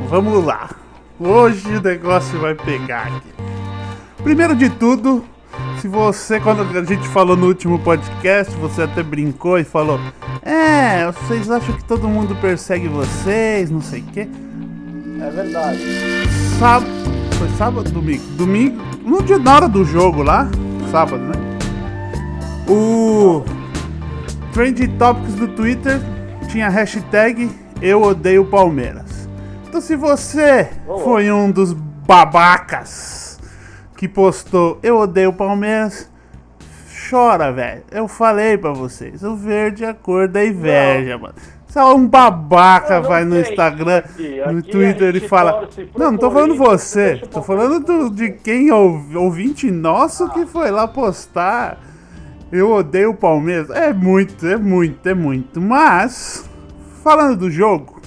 Vamos lá. Hoje o negócio vai pegar aqui. Primeiro de tudo, se você, quando a gente falou no último podcast, você até brincou e falou: vocês acham que todo mundo persegue vocês, não sei o quê. É verdade. Foi sábado, domingo, no dia, na hora do jogo lá, sábado, né? O Trending Topics do Twitter tinha a hashtag Eu Odeio Palmeiras. Então se você foi um dos babacas que postou Eu Odeio Palmeiras, chora, velho. Eu falei pra vocês, o verde é a cor da inveja, mano. Só um babaca vai no Instagram, no Twitter e fala... Não tô falando você, tô falando de quem ouvinte nosso que foi lá postar Eu Odeio o Palmeiras. É muito. Mas, falando do jogo,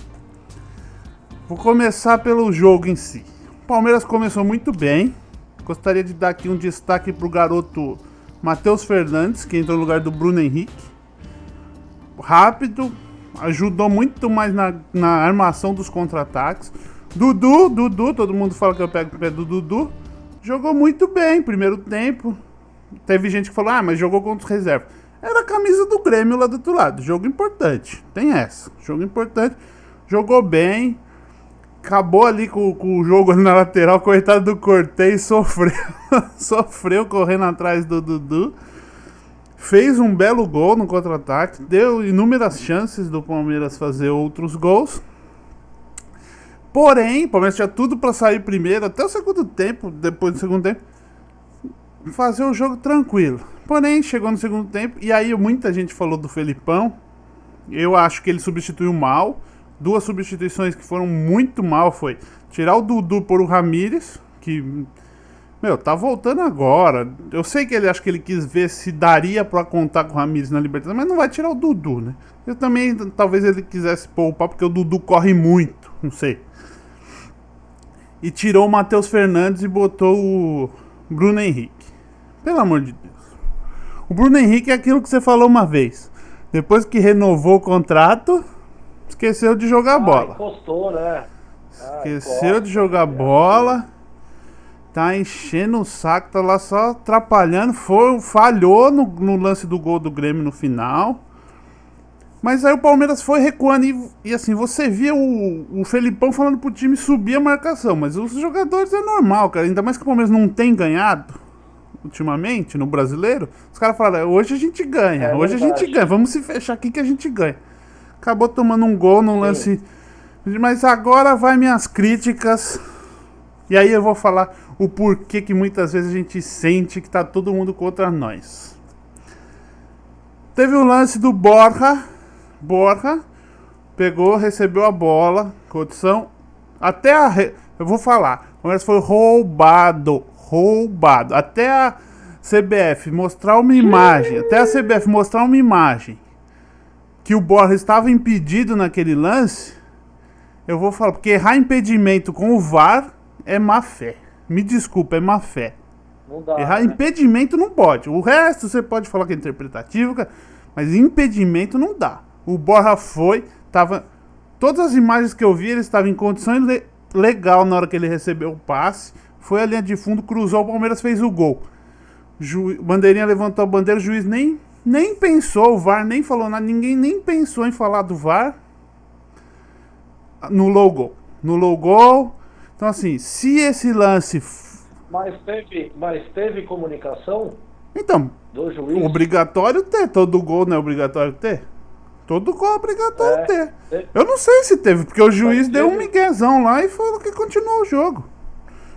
vou começar pelo jogo em si. O Palmeiras começou muito bem. Gostaria de dar aqui um destaque pro garoto Matheus Fernandes, que entrou no lugar do Bruno Henrique. Rápido, ajudou muito mais na armação dos contra-ataques. Dudu, todo mundo fala que eu pego o pé do Dudu. Jogou muito bem, primeiro tempo. Teve gente que falou, mas jogou contra os reservas. Era a camisa do Grêmio lá do outro lado. Jogo importante, tem essa. Jogo importante, jogou bem. Acabou ali com o jogo ali na lateral. Coitado do Cortez, sofreu correndo atrás do Dudu. Fez um belo gol no contra-ataque, deu inúmeras chances do Palmeiras fazer outros gols. Porém, o Palmeiras tinha tudo para sair primeiro, até o segundo tempo, depois do segundo tempo, fazer o jogo tranquilo. Porém, chegou no segundo tempo, e aí muita gente falou do Felipão. Eu acho que ele substituiu mal. Duas substituições que foram muito mal foi tirar o Dudu por o Ramírez, que... tá voltando agora. Eu sei que ele acha que ele quis ver se daria pra contar com o Ramírez na Libertadores, mas não vai tirar o Dudu, né? Eu também, talvez ele quisesse poupar, porque o Dudu corre muito, não sei. E tirou o Matheus Fernandes e botou o Bruno Henrique. Pelo amor de Deus. O Bruno Henrique é aquilo que você falou uma vez. Depois que renovou o contrato, esqueceu de jogar bola. Encostou, né? Esqueceu de jogar bola. Tá enchendo o saco, tá lá só atrapalhando. Falhou no lance do gol do Grêmio no final. Mas aí o Palmeiras foi recuando e assim, você via o Felipão falando pro time subir a marcação. Mas os jogadores é normal, cara. Ainda mais que o Palmeiras não tem ganhado ultimamente no Brasileiro. Os caras falaram, hoje a gente ganha, hoje a gente ganha. Vamos se fechar aqui que a gente ganha. Acabou tomando um gol no lance. Mas agora vai minhas críticas. E aí eu vou falar o porquê que muitas vezes a gente sente que tá todo mundo contra nós. Teve o lance do Borja pegou, recebeu a bola, condição, eu vou falar, o Palmeiras foi roubado, até a CBF mostrar uma imagem, que o Borja estava impedido naquele lance, eu vou falar, porque errar impedimento com o VAR é má fé. Me desculpa, é má fé. Não dá, errar impedimento não pode. O resto você pode falar que é interpretativo, mas impedimento não dá. O Borja todas as imagens que eu vi, ele estava em condição legal na hora que ele recebeu o passe. Foi a linha de fundo, cruzou, o Palmeiras fez o gol. Bandeirinha levantou a bandeira, o juiz nem pensou, o VAR nem falou nada, ninguém nem pensou em falar do VAR. No logo. Então assim, se esse lance... Mas teve comunicação? Então, do juiz? Obrigatório ter. Todo gol não é obrigatório ter? Todo gol é obrigatório ter. Eu não sei se teve, porque o juiz deu um miguezão lá e falou que continuou o jogo.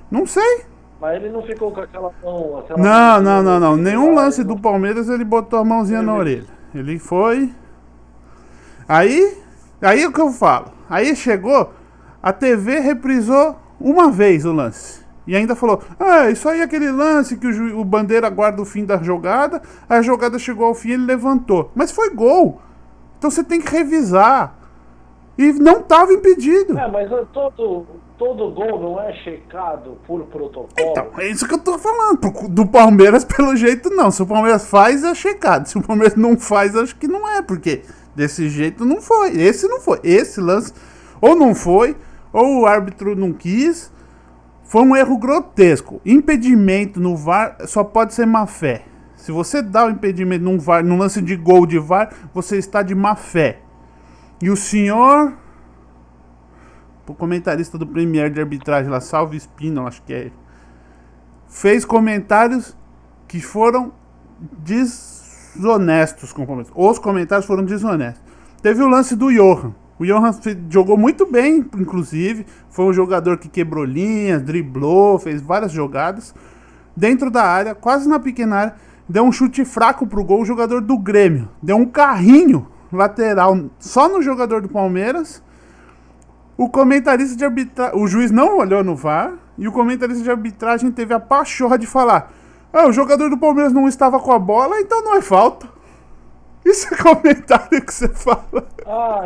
Não sei. Mas ele não ficou com aquela mão... Não. Nenhum lance do Palmeiras ele botou a mãozinha na orelha. Ele foi... Aí o que eu falo? Aí chegou, a TV reprisou uma vez o lance. E ainda falou, isso aí é aquele lance que o Bandeira aguarda o fim da jogada, a jogada chegou ao fim e ele levantou. Mas foi gol. Então você tem que revisar. E não estava impedido. Mas todo gol não é checado por protocolo? Então, é isso que eu tô falando. Do Palmeiras, pelo jeito, não. Se o Palmeiras faz, é checado. Se o Palmeiras não faz, acho que não é. Porque desse jeito não foi. Esse não foi. Esse lance ou não foi, ou o árbitro não quis. Foi um erro grotesco. Impedimento no VAR só pode ser má fé. Se você dá o impedimento num VAR, num lance de gol de VAR, você está de má fé. E o senhor, o comentarista do Premier de arbitragem lá, Salve Espino, acho que é, fez comentários que foram desonestos. Os comentários foram desonestos. Teve o lance do Johan. O Johan jogou muito bem, inclusive. Foi um jogador que quebrou linhas, driblou, fez várias jogadas. Dentro da área, quase na pequena área, deu um chute fraco pro gol. O jogador do Grêmio deu um carrinho lateral só no jogador do Palmeiras. O comentarista de arbitragem, o juiz não olhou no VAR. E o comentarista de arbitragem teve a pachorra de falar: o jogador do Palmeiras não estava com a bola, então não é falta. Isso é comentário que você fala.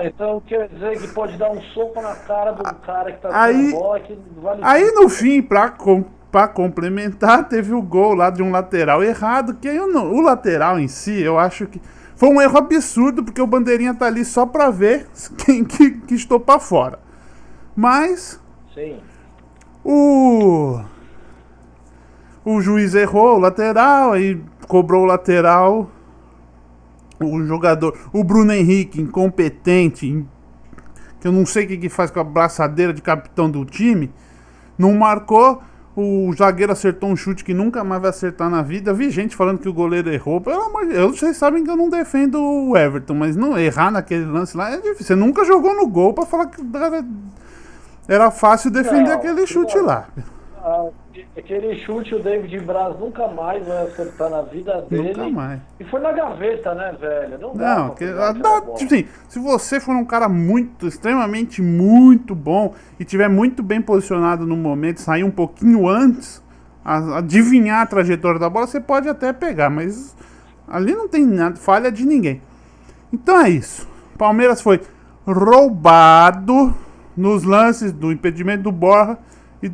Então quer dizer que pode dar um soco na cara do cara que tá com a bola que vale. Aí no fim, pra complementar, teve o gol lá de um lateral errado, que aí o lateral em si, eu acho que foi um erro absurdo, porque o bandeirinha tá ali só pra ver quem que estou pra fora. Mas sim, o juiz errou o lateral, aí cobrou o lateral. O jogador, o Bruno Henrique, incompetente, que eu não sei o que faz com a braçadeira de capitão do time, não marcou. O zagueiro acertou um chute que nunca mais vai acertar na vida. Vi gente falando que o goleiro errou. Pelo amor de Deus, vocês sabem que eu não defendo o Everton, mas não errar naquele lance lá é difícil. Você nunca jogou no gol pra falar que era fácil defender aquele chute lá. Aquele chute, o David Braz nunca mais vai acertar na vida dele. Nunca mais. E foi na gaveta, né, velho? Não tipo assim, se você for um cara extremamente muito bom e tiver muito bem posicionado no momento, sair um pouquinho antes, adivinhar a trajetória da bola, você pode até pegar, mas ali não tem nada, falha de ninguém. Então é isso. Palmeiras foi roubado nos lances do impedimento do Borja.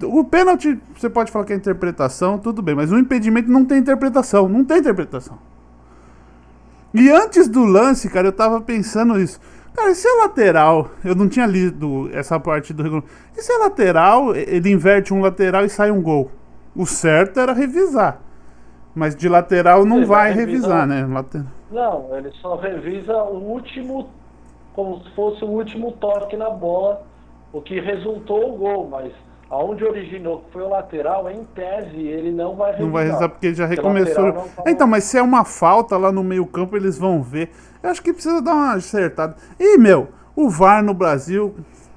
O pênalti, você pode falar que é interpretação, tudo bem, mas o impedimento não tem interpretação, E antes do lance, cara, eu tava pensando isso. Cara, e se é lateral, eu não tinha lido essa parte do regulamento, e se é lateral, ele inverte um lateral e sai um gol? O certo era revisar, mas de lateral não vai revisar, né? Não, ele só revisa o último, como se fosse o último toque na bola, o que resultou o gol, mas aonde originou, que foi o lateral, em tese, ele não vai revisar. Não vai revisar porque ele já recomeçou. Então, mas se é uma falta lá no meio campo, eles vão ver. Eu acho que precisa dar uma acertada. E, o VAR no Brasil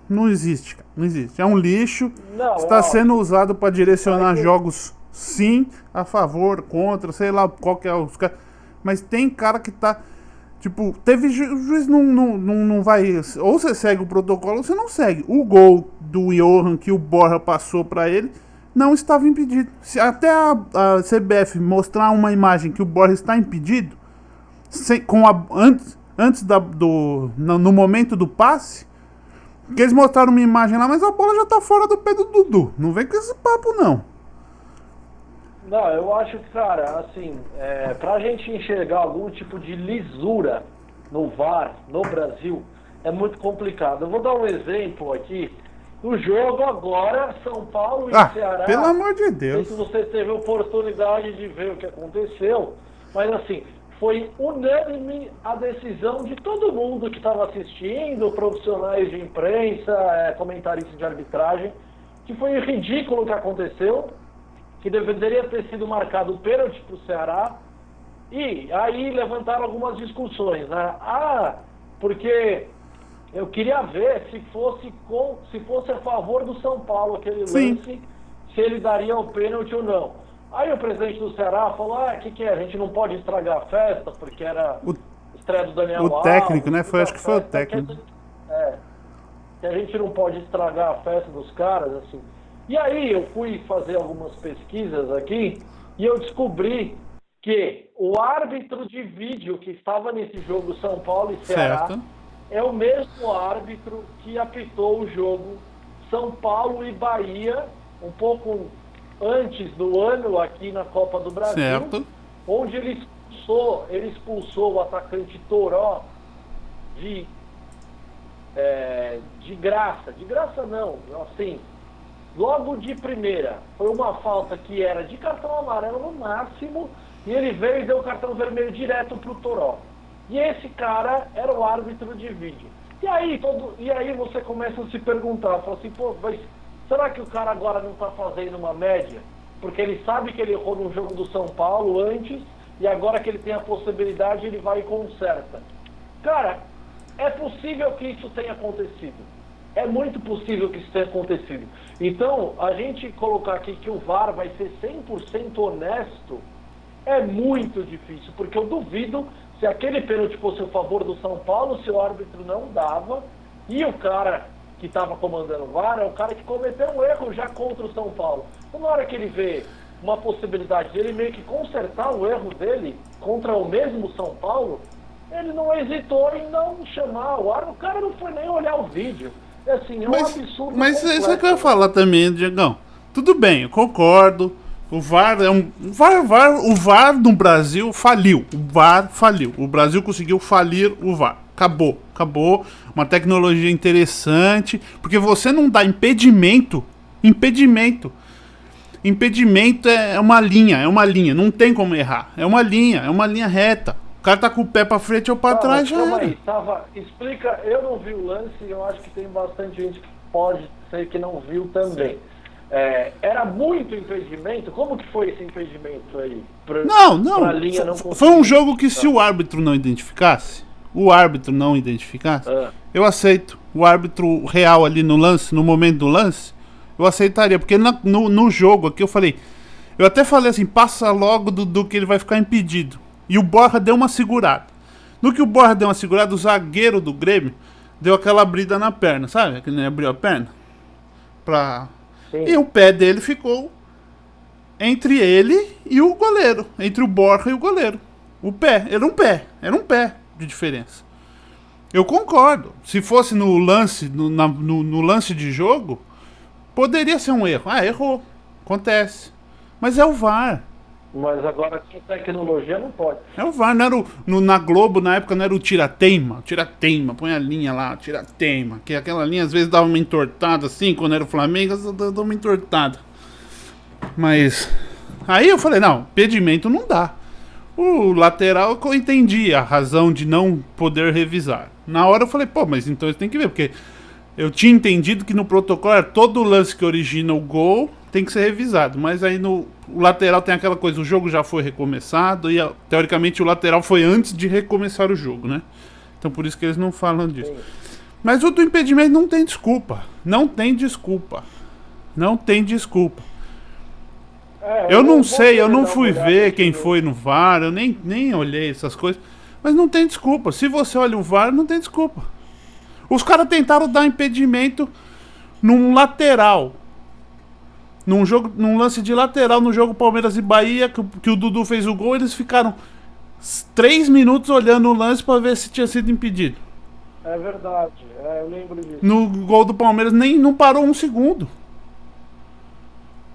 não existe, cara. Não existe. É um lixo. Está sendo usado para direcionar jogos, sim, a favor, contra, sei lá qual que é os caras. Mas tem cara que tá... Tipo, o juiz não vai... Ou você segue o protocolo ou você não segue. O gol do Johan que o Borja passou pra ele não estava impedido. Se até a CBF mostrar uma imagem que o Borja está impedido, no momento do passe, que eles mostraram uma imagem lá, mas a bola já tá fora do pé do Dudu. Não vem com esse papo, não. Não, eu acho que, cara, assim, pra gente enxergar algum tipo de lisura no VAR, no Brasil, é muito complicado. Eu vou dar um exemplo aqui do jogo agora, São Paulo e Ceará. Pelo amor de Deus. Não sei se você teve a oportunidade de ver o que aconteceu, mas assim, foi unânime a decisão de todo mundo que estava assistindo, profissionais de imprensa, comentaristas de arbitragem, que foi ridículo o que aconteceu, que deveria ter sido marcado o pênalti para o Ceará, e aí levantaram algumas discussões, né? Porque eu queria ver se fosse a favor do São Paulo aquele lance, se ele daria o pênalti ou não. Aí o presidente do Ceará falou, que é? A gente não pode estragar a festa, porque era estreia do Daniel Alves. O técnico, né? Acho que foi o técnico. Que a gente não pode estragar a festa dos caras, assim. E aí eu fui fazer algumas pesquisas aqui e eu descobri que o árbitro de vídeo que estava nesse jogo São Paulo e Ceará é o mesmo árbitro que apitou o jogo São Paulo e Bahia, um pouco antes do ano aqui na Copa do Brasil, onde ele expulsou o atacante Toró de de graça não, assim, logo de primeira, foi uma falta que era de cartão amarelo no máximo, e ele veio e deu o cartão vermelho direto pro Toró. E esse cara era o árbitro de vídeo. E aí você começa a se perguntar, fala assim, pô, mas será que o cara agora não está fazendo uma média? Porque ele sabe que ele errou no jogo do São Paulo antes, e agora que ele tem a possibilidade, ele vai e conserta. Cara, é possível que isso tenha acontecido. É muito possível que isso tenha acontecido. Então, a gente colocar aqui que o VAR vai ser 100% honesto é muito difícil, porque eu duvido se aquele pênalti fosse a favor do São Paulo, se o árbitro não dava, e o cara que estava comandando o VAR é o cara que cometeu um erro já contra o São Paulo. Então, na hora que ele vê uma possibilidade dele meio que consertar o erro dele contra o mesmo São Paulo, ele não hesitou em não chamar o árbitro. O cara não foi nem olhar o vídeo. É assim, é um absurdo. Mas completo. isso é que eu ia falar também, Diegão. Tudo bem, eu concordo. O VAR é o VAR no Brasil faliu. O VAR faliu. O Brasil conseguiu falir o VAR. Acabou. Uma tecnologia interessante. Porque você não dá impedimento. Impedimento é uma linha. Não tem como errar. É uma linha reta. O cara tá com o pé pra frente ou pra trás, já calma era. aí, explica, eu não vi o lance, eu acho que tem bastante gente que pode ser que não viu também. Era muito impedimento? Como que foi esse impedimento aí? Não. Pra linha não Foi um jogo que se o árbitro não identificasse, eu aceito. O árbitro real ali no lance, no momento do lance, eu aceitaria. Porque no jogo aqui eu até falei assim, passa logo do que ele vai ficar impedido. E o Borja deu uma segurada. No que o Borja deu uma segurada, o zagueiro do Grêmio deu aquela abrida na perna, sabe? Que ele abriu a perna. E o pé dele ficou entre ele e o goleiro. Entre o Borja e o goleiro. O pé. Era um pé de diferença. Eu concordo. Se fosse no lance, no lance de jogo, poderia ser um erro. Errou. Acontece. Mas é o VAR. Mas agora com tecnologia não pode. É o VAR, não era na Globo, na época não era o tira-teima, põe a linha lá, tira-teima, que aquela linha às vezes dava uma entortada assim, quando era o Flamengo, dava uma entortada. Mas, aí eu falei, não, impedimento não dá. O lateral eu entendi a razão de não poder revisar. Na hora eu falei, pô, mas então eles têm que ver, porque eu tinha entendido que no protocolo era todo lance que origina o gol tem que ser revisado, mas aí o lateral tem aquela coisa, o jogo já foi recomeçado e teoricamente o lateral foi antes de recomeçar o jogo, né? Então por isso que eles não falam disso. Sim. Mas o do impedimento não tem desculpa. Eu não sei, eu não fui ver quem foi no VAR, eu nem olhei essas coisas, mas não tem desculpa. Se você olha o VAR, não tem desculpa. Os caras tentaram dar impedimento num lateral. Num lance de lateral no jogo Palmeiras e Bahia, que o Dudu fez o gol, eles ficaram 3 minutos olhando o lance pra ver se tinha sido impedido. É verdade, eu lembro disso. No gol do Palmeiras não parou 1 segundo.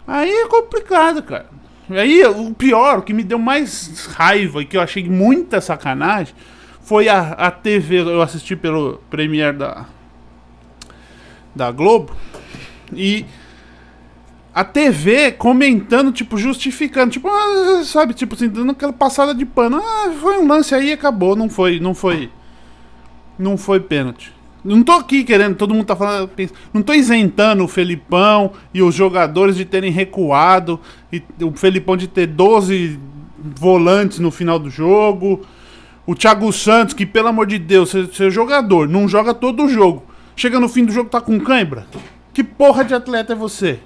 Aí é complicado, cara. Aí o pior, o que me deu mais raiva e que eu achei muita sacanagem, foi a TV, eu assisti pelo Premiere da Globo, e a TV comentando, tipo, justificando, tipo, sabe, tipo assim, dando aquela passada de pano. Foi um lance aí e acabou, não foi pênalti. Não tô aqui querendo, todo mundo tá falando, não tô isentando o Felipão e os jogadores de terem recuado, e o Felipão de ter 12 volantes no final do jogo, o Thiago Santos, que pelo amor de Deus, ser jogador, não joga todo o jogo, chega no fim do jogo tá com cãibra? Que porra de atleta é você?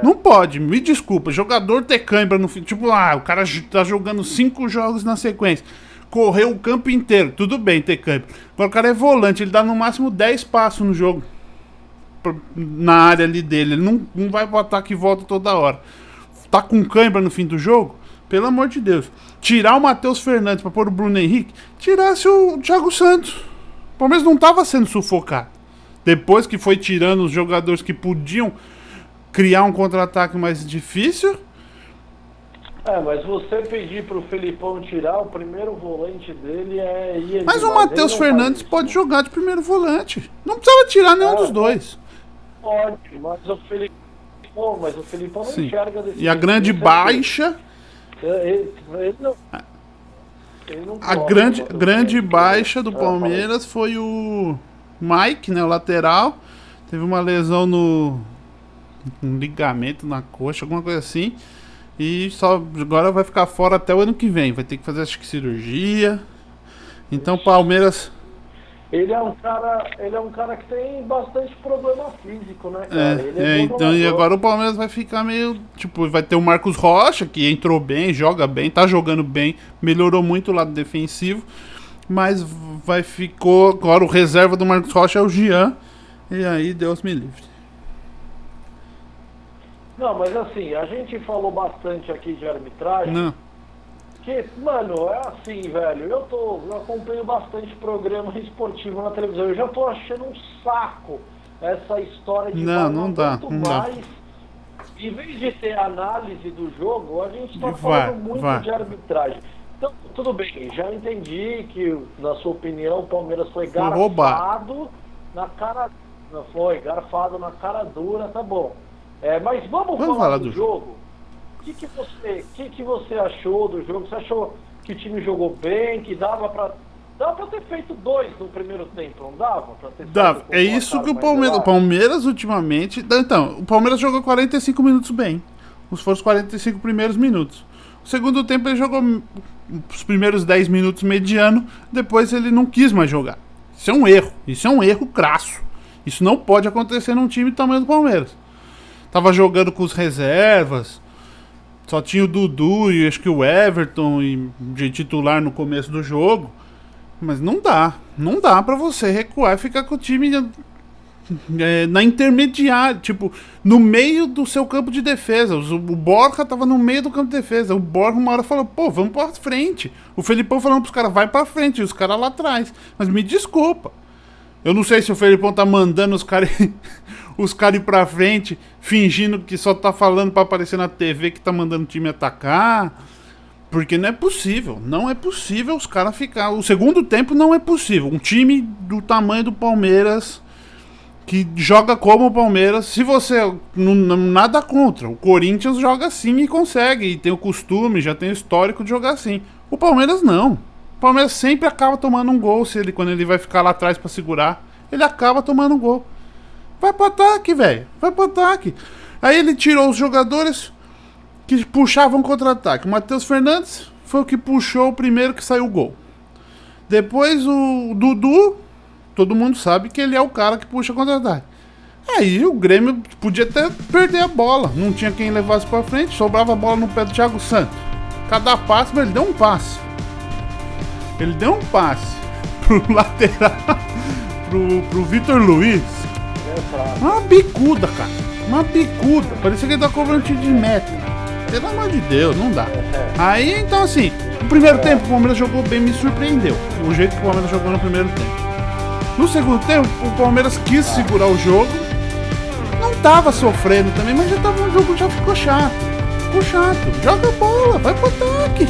Não pode, me desculpa, jogador ter cãibra no fim, tipo, o cara tá jogando 5 jogos na sequência, correu o campo inteiro, tudo bem ter cãibra. Agora o cara é volante, ele dá no máximo 10 passos no jogo, na área ali dele, ele não vai botar que volta toda hora. Tá com cãibra no fim do jogo? Pelo amor de Deus. Tirar o Matheus Fernandes pra pôr o Bruno Henrique, tirasse o Thiago Santos. O Palmeiras não tava sendo sufocado. Depois que foi tirando os jogadores que podiam criar um contra-ataque mais difícil, Mas você pedir pro Felipão tirar, o primeiro volante dele ia Mas o demais. Matheus Ele não Fernandes faz pode isso, jogar de primeiro volante. Não precisava tirar nenhum dos dois. Pode, mas o Felipão não Sim. enxerga desse E a jeito, grande com certeza. baixa, Ele não. Ele não a gosta grande, do Matheus grande Fernandes. baixa do Fala aí. Palmeiras foi o Mike, né, o lateral. Teve uma lesão no um ligamento na coxa, alguma coisa assim. E só agora vai ficar fora até o ano que vem. Vai ter que fazer, acho que, cirurgia. Então o Palmeiras... Ele é um cara que tem bastante problema físico, né, cara? Ele Então, e jogador. agora o Palmeiras vai ficar meio, tipo, vai ter o Marcos Rocha, que entrou bem, joga bem, tá jogando bem, melhorou muito o lado defensivo, mas ficou, agora o reserva do Marcos Rocha é o Jean, e aí Deus me livre. Não, mas assim, a gente falou bastante aqui de arbitragem. Não, Que, mano, é assim, velho, eu acompanho bastante programa esportivo na televisão, eu já tô achando um saco essa história de Não, não dá, quanto não dá. mais, em vez de ter análise do jogo, a gente tá E falando muito vai. de arbitragem. Então, tudo bem, já entendi que, na sua opinião, o Palmeiras foi garfado roubado. na cara, não foi, garfado na cara dura, tá bom. Mas vamos Vamos falar falar do do jogo? O que você achou do jogo? Você achou que o time jogou bem, que dava pra ter feito 2 no primeiro tempo, não dava? Pra ter dá, feito com é isso que o mais Palmeiras, elevado? ultimamente, então, o Palmeiras jogou 45 minutos bem, foram os 45 primeiros minutos. O segundo tempo ele jogou os primeiros 10 minutos mediano, depois ele não quis mais jogar. Isso é um erro crasso. Isso não pode acontecer num time do tamanho do Palmeiras. Tava jogando com os reservas, só tinha o Dudu e acho que o Everton de titular no começo do jogo. Mas não dá pra você recuar e ficar com o time na intermediária, tipo, no meio do seu campo de defesa. O Borja tava no meio do campo de defesa. O Borja uma hora falou, pô, vamos pra frente. O Felipão falando pros caras, vai pra frente, e os caras lá atrás. Mas me desculpa. Eu não sei se o Felipão tá mandando os caras ir pra frente, fingindo que só tá falando pra aparecer na TV que tá mandando o time atacar. Porque não é possível os caras ficar... O segundo tempo não é possível. Um time do tamanho do Palmeiras, que joga como o Palmeiras, se você... nada contra. O Corinthians joga assim e consegue, e tem o costume, já tem o histórico de jogar assim. O Palmeiras não. O Palmeiras sempre acaba tomando um gol quando ele vai ficar lá atrás pra segurar. Ele acaba tomando um gol. Vai pro ataque, velho. Vai pro ataque. Aí ele tirou os jogadores que puxavam contra-ataque. O Matheus Fernandes foi o que puxou o primeiro que saiu o gol. Depois o Dudu, todo mundo sabe que ele é o cara que puxa contra-ataque. Aí o Grêmio podia até perder a bola. Não tinha quem levasse pra frente. Sobrava a bola no pé do Thiago Santos. Cada passe, mas ele deu um passe. Ele deu um passe pro lateral, pro Vitor Luiz. Uma bicuda, cara. Uma bicuda. Parecia que ele tá cobrando tiro de meta. Pelo amor de Deus, não dá. Aí, então assim, no primeiro tempo o Palmeiras jogou bem, me surpreendeu. O jeito que o Palmeiras jogou no primeiro tempo. No segundo tempo, o Palmeiras quis segurar o jogo. Não tava sofrendo também, mas o jogo já ficou chato. Ficou chato. Joga a bola, vai pro ataque.